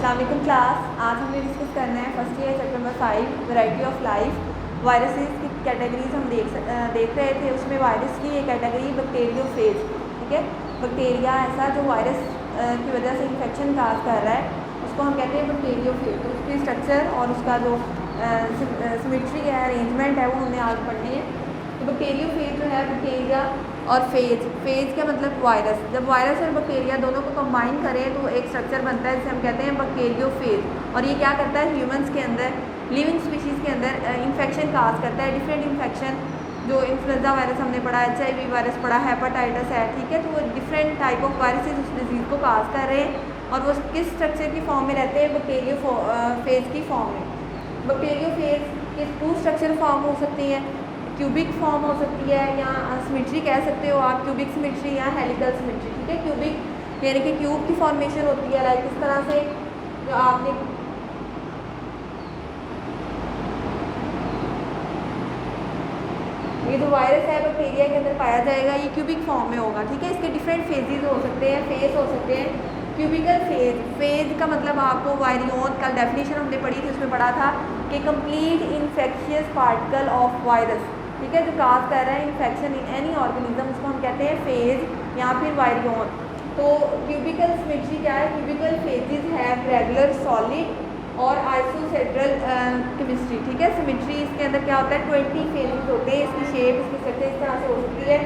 अस्सलाम वालेकुम क्लास। आज हमने डिस्कस करना है first year chapter number 5 variety of life. Viruses की कैटेगरीज हम देख रहे थे। उसमें वायरस की एक कैटेगरी बैक्टीरियोफेज, ठीक है। बैक्टीरिया ऐसा जो वायरस की वजह से इन्फेक्शन काज कर रहा है उसको हम कहते हैं बैक्टीरियोफेज। तो उसकी स्ट्रक्चर और उसका जो सिमेट्री है, अरेंजमेंट है, वो हमने आज पढ़नी है। तो बैक्टीरियोफेज जो है, बैक्टीरिया और फेज का मतलब वायरस। जब वायरस और बैक्टीरिया दोनों को कंबाइन करें तो एक स्ट्रक्चर बनता है जिसे हम कहते हैं बैक्टीरियोफेज। और ये क्या करता है, ह्यूमंस के अंदर, लिविंग स्पीशीज़ के अंदर इन्फेक्शन काज करता है। डिफरेंट इन्फेक्शन, जो इन्फ्लुएंजा वायरस हमने पढ़ा, HIV वायरस पढ़ा, हेपेटाइटिस है, ठीक है। तो वो डिफरेंट टाइप ऑफ वायरसेस उस डिजीज़ को काज कर रहे हैं और वो किस स्ट्रक्चर की फॉर्म में रहते हैं, बैक्टीरियोफेज की फॉर्म में। बैक्टीरियोफेज के 2 स्ट्रक्चर फॉर्म हो सकती हैं। क्यूबिक फॉर्म हो सकती है या सिमेट्री कह सकते हो आप, क्यूबिक सिमेट्री या हेलिकल सिमेट्री, ठीक है। क्यूबिक यानी कि क्यूब की फॉर्मेशन होती है, लाइक इस तरह से जो आपने ये जो वायरस है बैक्टीरिया के अंदर पाया जाएगा, ये क्यूबिक फॉर्म में होगा, ठीक है। इसके डिफरेंट फेजेस हो सकते हैं, फेज हो सकते हैं। क्यूबिकल फेज, फेज का मतलब आपको वायरियोन का डेफिनेशन हमने पढ़ी थी, उसमें पढ़ा था कि complete infectious particle of virus, ठीक है, जो काज कर रहा है इन्फेक्शन इन एनी ऑर्गेनिज्म, उसको हम कहते हैं फेज या फिर वायरियोन। तो क्यूबिकल सिमेट्री क्या है, क्यूबिकल फेजेस है रेगुलर सॉलिड और आइसोसेड्रल केमिस्ट्री, ठीक है। सिमेट्री इसके अंदर क्या होता है, 20 फेजेस होते हैं। इसकी शेप, इसकी स्ट्रक्चर इस तरह से हो सकती है।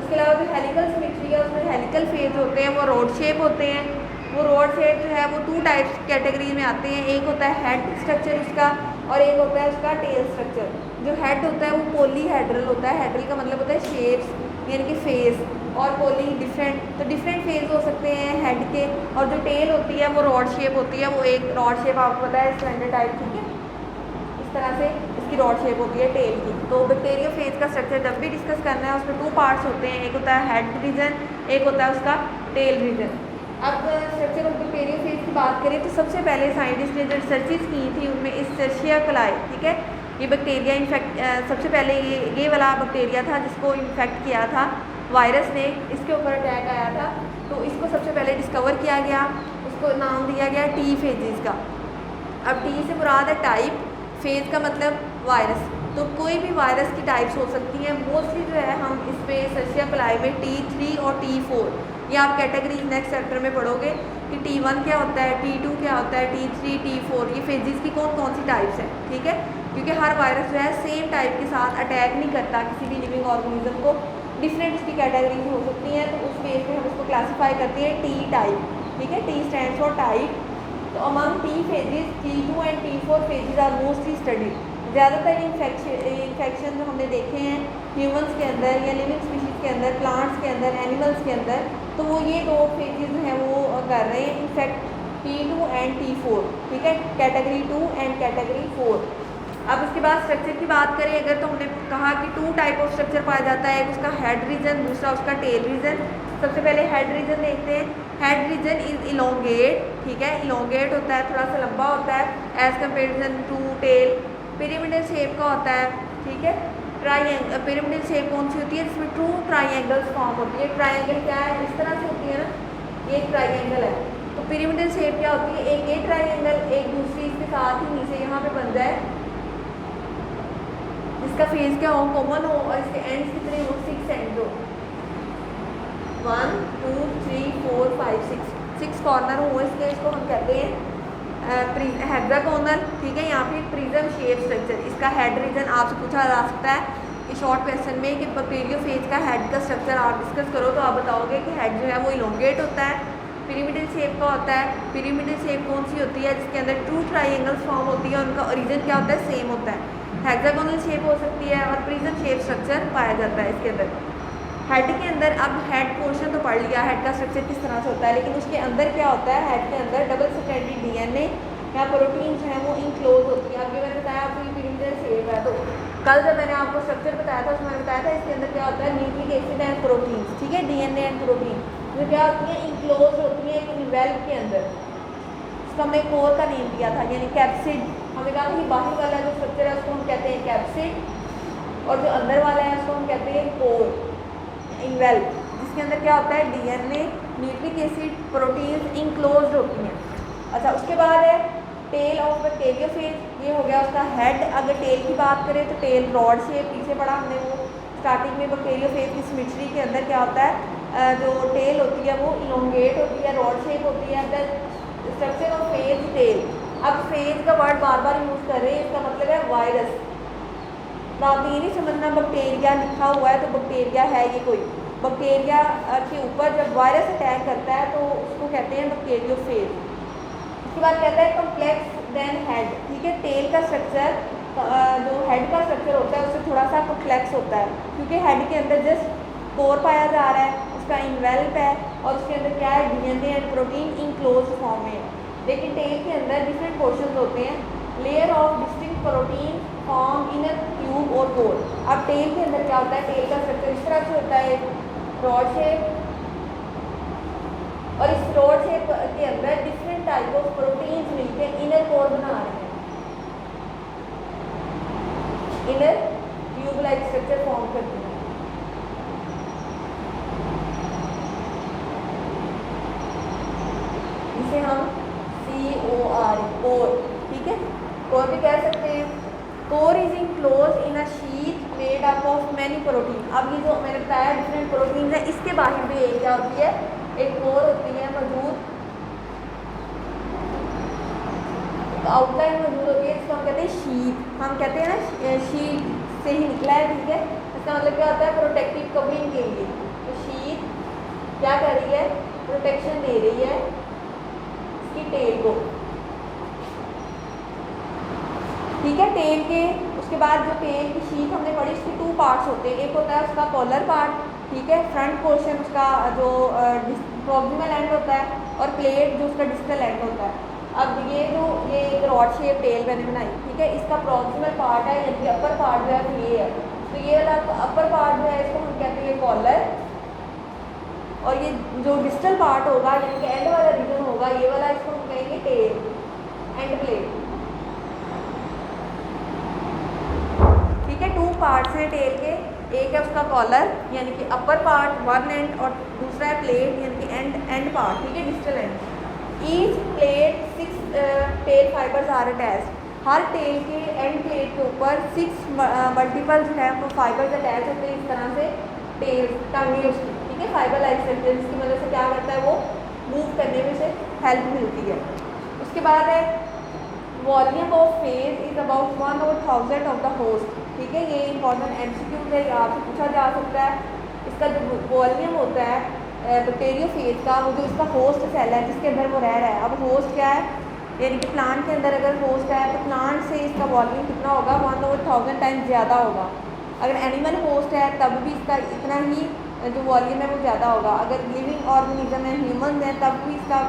उसके अलावा जो हेलिकल सिमेट्री है उसमें हेलिकल फेज होते हैं, वो रोड शेप होते हैं। वो रोड शेप जो है वो 2 टाइप्स कैटेगरी में आते हैं। एक होता है हेड स्ट्रक्चर उसका और एक होता है उसका टेल स्ट्रक्चर। जो हेड होता है वो पॉलीहेड्रल होता है। हेड्रल का मतलब होता है शेप्स यानी कि फेस, और पॉली डिफरेंट, तो डिफरेंट फेज हो सकते हैं हेड के। और जो टेल होती है वो रॉड शेप होती है, वो एक रॉड शेप आपको पता है स्टैंडर्ड टाइप, ठीक है। इस तरह से इसकी रॉड शेप होती है टेल की। तो बैक्टीरियोफेज का स्ट्रक्चर जब भी डिस्कस करना है उसमें 2 पार्ट्स होते हैं, एक होता है हेड रीजन, एक होता है उसका टेल रीजन। अब स्ट्रक्चर ऑफ बैक्टीरियोफेज की बात करें तो सबसे पहले साइंटिस्ट ने जो रिसर्चेस की थी उनमें एस्चेरिशिया कोलाई, ठीक है, ये बैक्टीरिया सबसे पहले ये वाला बैक्टीरिया था जिसको इन्फेक्ट किया था वायरस ने, इसके ऊपर अटैक आया था। तो इसको सबसे पहले डिस्कवर किया गया, उसको नाम दिया गया टी फेजेस का। अब टी से मुराद है टाइप, फेज का मतलब वायरस। तो कोई भी वायरस की टाइप्स हो सकती हैं। मोस्टली जो है हम इस पे एस्चेरिशिया कोलाई में T3 और T4, ये आप कैटेगरी नेक्स्ट चैप्टर में पढ़ोगे कि T1 क्या होता है, T2 क्या होता है, T3, T4, ये फेजेस की कौन कौन सी टाइप्स हैं, ठीक है। क्योंकि हर वायरस जो है सेम टाइप के साथ अटैक नहीं करता किसी भी लिविंग ऑर्गेनिज्म को, डिफरेंट इसकी कैटेगरीज हो सकती हैं। तो उस बेस पे हम उसको क्लासीफाई करते हैं टी टाइप, ठीक है। T stands for type. तो among T phages T2 and T4 phages are mostly studied. ज़्यादातर इन्फेक्शन जो हमने देखे हैं ह्यूमंस के अंदर या लिविंग स्पीशीज़ के अंदर, प्लांट्स के अंदर, एनिमल्स के अंदर, तो वो ये 2 फेजेस जो हैं वो कर रहे हैं इन्फेक्ट, T2 एंड T4, ठीक है, कैटेगरी 2 एंड कैटेगरी 4। अब उसके बाद स्ट्रक्चर की बात करें अगर, तो हमने कहा कि 2 टाइप ऑफ स्ट्रक्चर पाया जाता है, एक उसका हेड रीजन, दूसरा उसका टेल रीजन। सबसे पहले हेड रीजन देखते हैं। हेड रीजन इज इलोंगेट, ठीक है, इलोंगेट होता है, थोड़ा सा लंबा होता है as comparison to tail. Pyramidal shape का होता है, ठीक है। ट्राइंगल, पिरामिडल शेप कौन सी होती है, जिसमें 2 ट्राइंगल्स फॉर्म होती है। ट्राइंगल क्या है, इस तरह से होती है ना, ये एक ट्राइंगल है। तो पिरामिडल शेप क्या होती है, एक ये ट्राइंगल एक दूसरी इसके साथ ही नीचे यहाँ पे बन जाए, इसका फेज क्या हो, कॉमन हो, और इसके एंड्स कितने हो, 6 एंड हो, 1 2 3 4 5 6 कॉर्नर हो इसके, इसको हम कहते हैं हेक्सागोनल, ठीक है, यहाँ पे प्रिज्म शेप स्ट्रक्चर। इसका हेड रीजन आपसे पूछा जा सकता है इस शॉर्ट क्वेश्चन में कि बैक्टीरियोफेज का हेड का स्ट्रक्चर आप डिस्कस करो तो आप बताओगे कि हेड जो है वो इलोंगेट होता है, पिरामिडल शेप का होता है। पिरामिडल शेप कौन सी होती है, जिसके अंदर 2 ट्राइंगल्स फॉर्म होती है, उनका ओरिजिन क्या होता है, सेम होता है। हेक्सागोनल शेप हो सकती है और प्रिज्म शेप स्ट्रक्चर पाया जाता है इसके अंदर हेड के अंदर। अब हेड पोर्शन तो पढ़ लिया, हेड का स्ट्रक्चर किस तरह से होता है, लेकिन उसके अंदर क्या होता है, हेड के अंदर डबल स्ट्रैंडेड DNA या प्रोटीन जो है वो इनक्लोज होती है। अभी मैंने बताया आपको ये पिरामिडल शेप है, तो कल जब मैंने आपको स्ट्रक्चर बताया था उसमें मैंने बताया था इसके अंदर क्या होता है, न्यूक्लिक एसिड एंड प्रोटीन, ठीक है, DNA एंड प्रोटीन जो क्या होती है, इनक्लोज होती है एक इन्वेल्व के अंदर। इसको हमने कोर का नेम दिया था, यानी कैप्सिड। हमने कहा कि बाहर वाला जो स्ट्रक्चर है उसको हम कहते हैं कैप्सिड, और जो अंदर वाला है उसको हम कहते हैं कोर, इन्वेल्व, जिसके अंदर क्या होता है, DNA, nucleic acid, proteins enclosed होती हैं। अच्छा, उसके उसके बाद है टेल ऑफ बैक्टीरियोफेज, ये हो गया उसका हेड। अगर टेल की बात करें तो टेल रॉड शेप, पीछे पढ़ा हमने वो स्टार्टिंग में बैक्टीरियोफेज की सिमेट्री के अंदर क्या होता है, जो टेल होती है वो इलोंगेट होती है, रॉड शेप होती है। The structure of phage tail, अब फेज का वर्ड बार बार यूज़ कर रहे हैं, इसका मतलब है वायरस। तो आपने ये नहीं समझना बैक्टीरिया लिखा हुआ है तो बैक्टीरिया है ये कोई, बैक्टीरिया के ऊपर जब वायरस अटैक करता है तो उसको कहते हैं बैक्टीरियोफेज। उसके बाद कहता है कॉम्प्लेक्स देन हेड, ठीक है। टेल का स्ट्रक्चर जो हेड का स्ट्रक्चर होता है उससे थोड़ा सा कॉम्प्लेक्स होता है, क्योंकि हेड के अंदर जस्ट कोर पाया जा रहा है, उसका इन्वेल्प है और उसके अंदर क्या है, DNA and protein in close form में। लेकिन टेल के अंदर डिफरेंट पोर्शन होते हैं, layer of distinct protein form in a tube और कोर। अब टेल के अंदर क्या होता है, टेल का स्ट्रक्चर इस तरह से होता है, रॉड शेप, और इस रॉड शेप के अंदर डिफरेंट टाइप ऑफ प्रोटीन्स मिलकर इनर कोर बना रहे हैं, inner tube like structure form करते हैं। इसे हम COR कोर, ठीक है, कोर भी कह सकते हैं। Core is enclose in a sheet made up of many protein. अब ये जो मैंने बताया डिफरेंट प्रोटीन है, इसके बाहर भी एक क्या होती है, एक कोर होती है मौजूद, आउटलाइन मौजूद होती है, इसको हम कहते हैं शीट। हम कहते हैं ना शीट से ही निकला है, ठीक है। इसका मतलब क्या होता है, प्रोटेक्टिव कवरिंग के लिए। तो शीट क्या कर रही है, प्रोटेक्शन दे रही है इसकी टेल को, ठीक है। टेल के उसके बाद जो टेल की शीट हमने पढ़ी, उसके 2 पार्ट्स होते हैं। एक होता है उसका कॉलर पार्ट, ठीक है, फ्रंट पोर्शन उसका जो प्रॉक्सिमल एंड होता है, और प्लेट जो उसका डिस्टल एंड होता है। अब ये जो ये एक रॉड शेप टेल मैंने बनाई, ठीक है, इसका प्रॉक्सिमल पार्ट है, यानी कि अपर पार्ट जो है तो ये है, तो ये वाला अपर पार्ट जो है इसको हम कहते हैं कॉलर, और ये जो डिस्टल पार्ट होगा यानी कि एंड वाला रीजन होगा, ये वाला इसको हम कहेंगे टेल, एंड प्लेट, ठीक है। 2 पार्ट्स हैं टेल के, एक है उसका कॉलर यानी कि अपर पार्ट वन एंड, और दूसरा है प्लेट यानी कि एंड पार्ट, ठीक है, distal end. Each plate 6 tail fibres are attached, हर टेल के एंड प्लेट के ऊपर 6 मल्टीपल जो है वो फाइबर्स अटैच होते हैं, इस तरह से टेल टंगी उसकी, ठीक है, फाइबर लाइक स्ट्रक्चर, जिसकी मदद से क्या करता है वो मूव करने में से हेल्प मिलती है। उसके बाद है volume of phase is about 1/1000 of the host, ठीक है, ये इंपॉर्टेंट MCQ है, आपसे पूछा जा सकता है। इसका जो वॉल्यूम होता है बैक्टीरियोफेज का, वो जो इसका होस्ट सेल है जिसके अंदर वो रह रहा है, अब होस्ट क्या है, यानी कि प्लांट के अंदर अगर होस्ट है तो प्लांट से इसका वॉल्यूम कितना होगा, 1/1000 टाइम्स ज़्यादा होगा। अगर एनिमल होस्ट है तब भी इसका इतना ही जो वॉल्यूम है वो ज़्यादा होगा। अगर लिविंग ऑर्गेनिज्म है, ह्यूमन है, तब भी इसका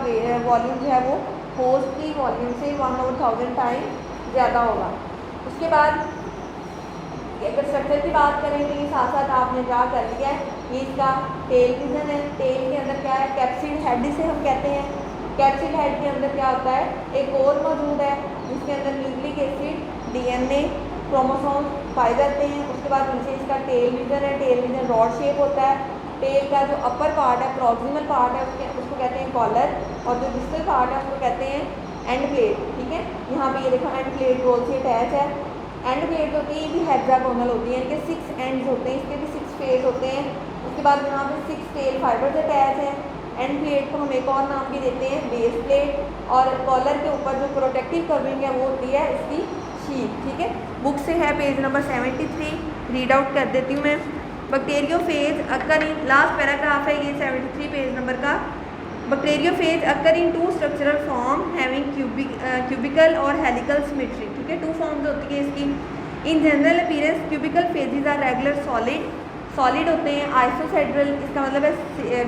वॉल्यूम जो है वो होस्ट की वॉल्यूम से 1/1000 टाइम ज़्यादा होगा। उसके बाद अगर स्ट्रक्चर की बात करें तो ये साथ साथ आपने क्या कर लिया है, ये इसका टेल रीजन है। टेल के अंदर क्या है, कैप्सिड हेड इसे हम कहते हैं। कैप्सिड हेड के अंदर क्या होता है, एक और मौजूद है जिसके अंदर न्यूक्लिक एसिड, डीएनए, क्रोमोसोम पाए जाते हैं। उसके बाद नीचे इसका टेल रीजन है, टेल रीजन रॉड शेप होता है। टेल का जो अपर पार्ट है, प्रॉक्सिमल पार्ट है, उसको कहते हैं कॉलर, और जो डिस्टल पार्ट है उसको कहते हैं एंड प्लेट, ठीक है। यहाँ पे ये देखो एंड प्लेट रोल से अटैच है। एंड प्लेट होती है, ये भी हेक्सागोनल होती है, यानी कि 6 एंड्स होते हैं, इसके भी 6 फेस होते हैं। उसके बाद यहाँ पे 6 टेल फाइबर्स अटैच हैं। एंड प्लेट को हम एक और नाम भी देते हैं बेस प्लेट, और कॉलर के ऊपर जो प्रोटेक्टिव कवरिंग है वो होती है इसकी शीट, ठीक है। बुक से है पेज नंबर 73, रीड आउट कर देती हूँ मैं। Bacteriophage occur in, last paragraph है ये 73 पेज नंबर का। Bacteriophage occur in 2 structural form having cubical और हेलिकल सिमेट्री, ठीक है। 2 फॉर्म्स होती है इसकी। In general appearance cubical phages are regular solid होते हैं। आइसोसेड्रल, इसका मतलब है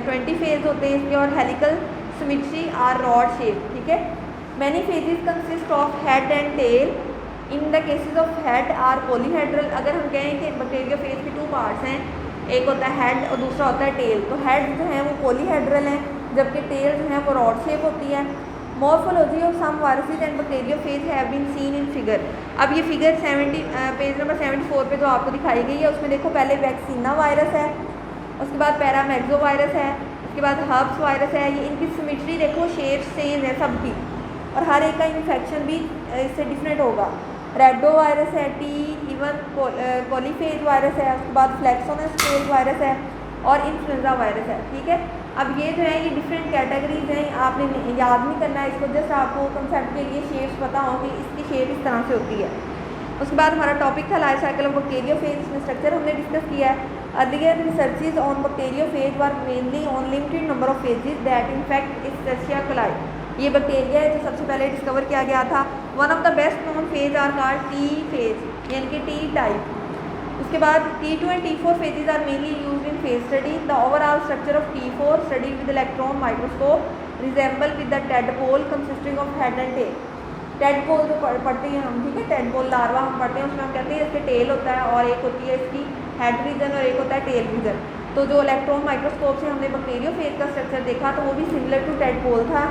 20 फेज होते हैं इसके, और helical symmetry are rod shape, ठीक है। Many phages consist of head and tail. In the cases of head are polyhedral. अगर हम कहें कि बैक्टीरियोफेज के 2 पार्ट्स हैं, एक होता है हेड और दूसरा होता है टेल, तो हेड जो है वो पॉलीहेड्रल हैं, जबकि टेल जो है वो रॉड शेप होती है। Morphology of some viruses and bacteriophage have been seen in figure. अब ये फिगर 70 पेज नंबर 74 पे जो आपको दिखाई गई है, उसमें देखो पहले वैक्सीना वायरस है, उसके बाद पैरामेक्सो वायरस है, उसके बाद हर्ब्स वायरस है। ये इनकी सिमेट्री देखो, शेप सेम है सबकी, और हर एक का इन्फेक्शन भी इससे डिफरेंट होगा। रेडो वायरस है, टी इवन कोलीफेज वायरस है, उसके बाद फ्लैक्सोनेस्टेज वायरस है और इन्फ्लुएंजा वायरस है। ठीक है, अब ये जो है ये डिफरेंट कैटेगरीज हैं, आपने याद नहीं करना है इसको, जस्ट आपको कंसेप्ट के लिए शेप्स पता हो कि इसकी शेप इस तरह से होती है। उसके बाद हमारा टॉपिक था लाइफ साइकिल ऑफ बैक्टीरियोफेज, इसमें स्ट्रक्चर हमने डिस्कस किया है। Earlier researches on bacteriophage were mainly on limited number of phages that infect Escherichia coli. ये बैक्टीरिया है जो सबसे पहले डिस्कवर किया गया था। One of the best known phage are called T phage यानी कि टी टाइप। उसके बाद T2 and T4 phases are mainly used in phase study. The overall structure of T4 studied with electron microscope resemble with the tadpole consisting of head and tail. tadpole जो पढ़ते हैं हम, ठीक है, tadpole larva हम पढ़ते हैं, उसमें हम कहते हैं इसके टेल होता है और एक होती है इसकी हेड रीजन और एक होता है टेल रीजन। तो जो इलेक्ट्रॉन माइक्रोस्कोप से हमने बैक्टीरियोफेज का स्ट्रक्चर देखा तो वो भी सिमिलर टू tadpole था।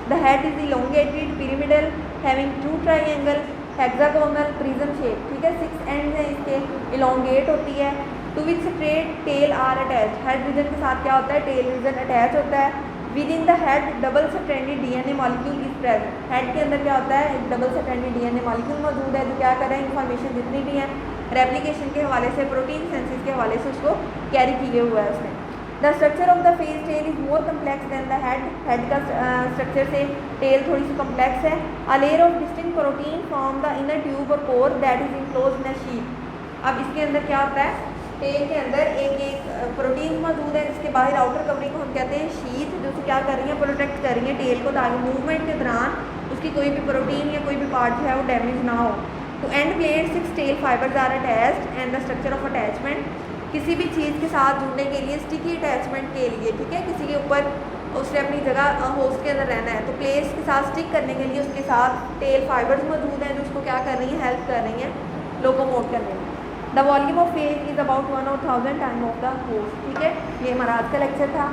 The head is elongated pyramidal having 2 triangle hexagonal prism shape. ठीक है, 6 एंड्स हैं इसके, इलोंगेट होती है, to which straight tail are attach. Head region के साथ क्या होता है, टेल रीजन अटैच होता है। With in the head double stranded DNA molecule is present. Head के अंदर क्या होता है, एक डबल स्ट्रैंडेड डीएनए मॉलिक्यूल मौजूद है जो क्या कर रहे हैं, इन्फॉर्मेशन जितनी भी है रेप्लिकेशन के हवाले से, प्रोटीन सेंसिस के हवाले से उसको कैरी किए हुआ है उसने। The structure of the phage tail is more complex than the head. Head का स्ट्रक्चर से टेल थोड़ी सी कम्प्लेक्स है। A layer of distinct protein from the inner tube और core that is enclosed in a sheath. अब इसके अंदर क्या होता है, टेल के अंदर एक प्रोटीन मौजूद है जिसके बाहर आउटर कवरिंग को हम कहते हैं शीथ, जो कि क्या कर रही है, प्रोटेक्ट कर रही है टेल को ताकि मूवमेंट के दौरान उसकी कोई भी प्रोटीन या कोई भी पार्ट जो है वो डैमेज ना हो। तो end plate 6 tail fibres are attached and the structure of attachment, किसी भी चीज़ के साथ जुड़ने के लिए, स्टिकी अटैचमेंट के लिए, ठीक है, किसी के ऊपर उसने अपनी जगह होस्ट के अंदर रहना है तो प्लेट्स के साथ स्टिक करने के लिए उसके साथ टेल फाइबर्स मौजूद हैं जो उसको क्या कर रही हैं, हेल्प कर रही हैं लोकोमोट करने में। The volume of phase is about 1 और 1000 टाइम ऑफ द होस्ट। ठीक है, ये हमारा आज का लेक्चर था।